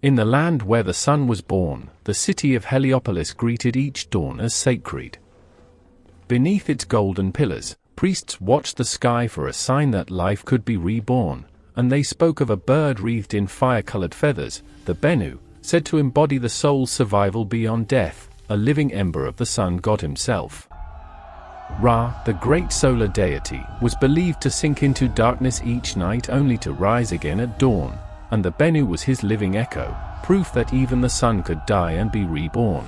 In the land where the sun was born, the city of Heliopolis greeted each dawn as sacred. Beneath its golden pillars, priests watched the sky for a sign that life could be reborn, and they spoke of a bird wreathed in fire-colored feathers, the Bennu, said to embody the soul's survival beyond death, a living ember of the sun god himself. Ra, the great solar deity, was believed to sink into darkness each night only to rise again at dawn, and the Bennu was his living echo, proof that even the sun could die and be reborn.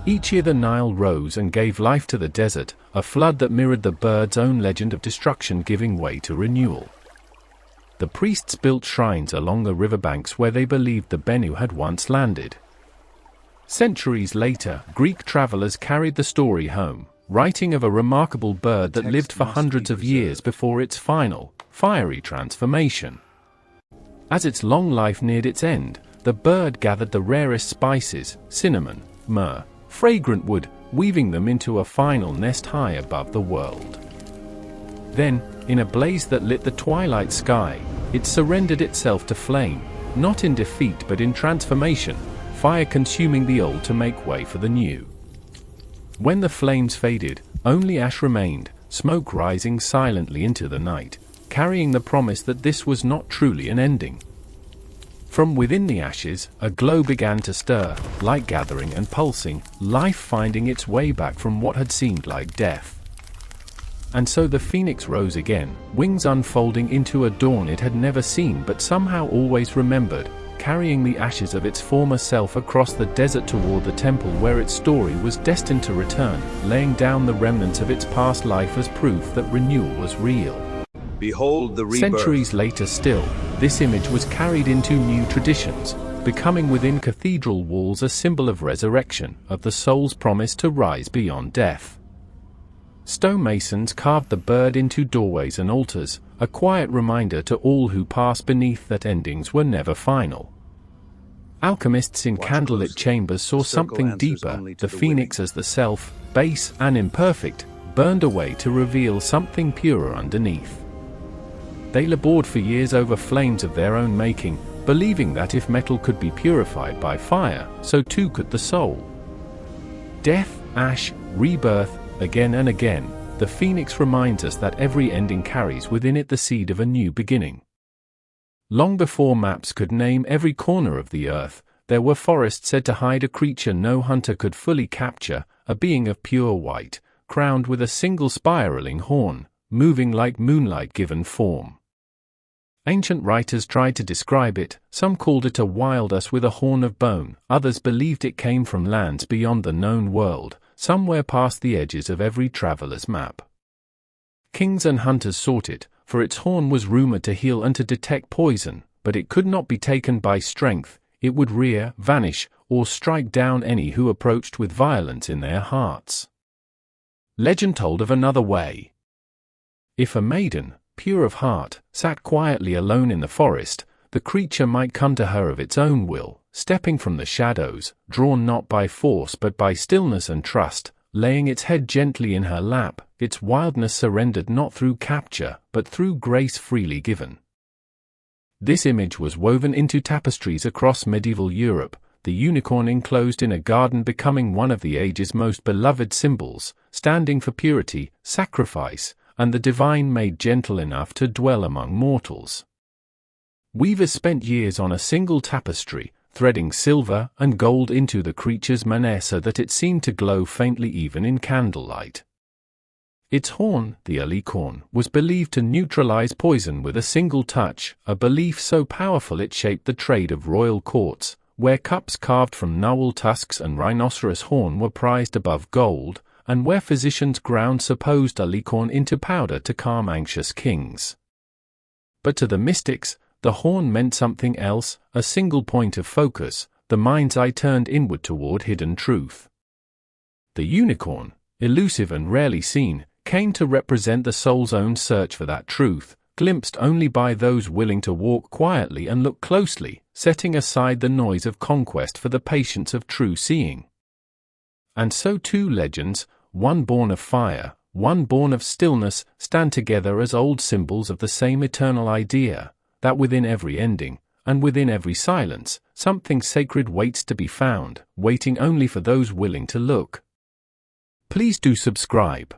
Each year the Nile rose and gave life to the desert, a flood that mirrored the bird's own legend of destruction giving way to renewal. The priests built shrines along the riverbanks where they believed the Bennu had once landed. Centuries later, Greek travelers carried the story home, writing of a remarkable bird that lived for hundreds of years before its final, fiery transformation. As its long life neared its end, the bird gathered the rarest spices, cinnamon, myrrh, fragrant wood, weaving them into a final nest high above the world. Then, in a blaze that lit the twilight sky, it surrendered itself to flame, not in defeat but in transformation, fire consuming the old to make way for the new. When the flames faded, only ash remained, smoke rising silently into the night, carrying the promise that this was not truly an ending. From within the ashes, a glow began to stir, light gathering and pulsing, life finding its way back from what had seemed like death. And so the phoenix rose again, wings unfolding into a dawn it had never seen but somehow always remembered, carrying the ashes of its former self across the desert toward the temple where its story was destined to return, laying down the remnants of its past life as proof that renewal was real. Behold the rebirth. Centuries later still, this image was carried into new traditions, becoming within cathedral walls a symbol of resurrection, of the soul's promise to rise beyond death. Stonemasons carved the bird into doorways and altars, a quiet reminder to all who pass beneath that endings were never final. Alchemists in candlelit chambers saw something deeper, the phoenix as the self, base and imperfect, burned away to reveal something purer underneath. They labored for years over flames of their own making, believing that if metal could be purified by fire, so too could the soul. Death, ash, rebirth, again and again, the phoenix reminds us that every ending carries within it the seed of a new beginning. Long before maps could name every corner of the earth, there were forests said to hide a creature no hunter could fully capture, a being of pure white, crowned with a single spiraling horn, moving like moonlight given form. Ancient writers tried to describe it, some called it a wild ass with a horn of bone, others believed it came from lands beyond the known world, somewhere past the edges of every traveler's map. Kings and hunters sought it, for its horn was rumored to heal and to detect poison, but it could not be taken by strength, it would rear, vanish, or strike down any who approached with violence in their hearts. Legend told of another way. If a maiden, pure of heart, sat quietly alone in the forest, the creature might come to her of its own will, stepping from the shadows, drawn not by force but by stillness and trust, laying its head gently in her lap, its wildness surrendered not through capture, but through grace freely given. This image was woven into tapestries across medieval Europe, the unicorn enclosed in a garden becoming one of the age's most beloved symbols, standing for purity, sacrifice, and the divine made gentle enough to dwell among mortals. Weavers spent years on a single tapestry, threading silver and gold into the creature's manet so that it seemed to glow faintly even in candlelight. Its horn, the alicorn, was believed to neutralize poison with a single touch, a belief so powerful it shaped the trade of royal courts, where cups carved from narwhal tusks and rhinoceros horn were prized above gold, and where physicians ground supposed alicorn into powder to calm anxious kings. But to the mystics, the horn meant something else, a single point of focus, the mind's eye turned inward toward hidden truth. The unicorn, elusive and rarely seen, came to represent the soul's own search for that truth, glimpsed only by those willing to walk quietly and look closely, setting aside the noise of conquest for the patience of true seeing. And so two legends, one born of fire, one born of stillness, stand together as old symbols of the same eternal idea, that within every ending, and within every silence, something sacred waits to be found, waiting only for those willing to look. Please do subscribe.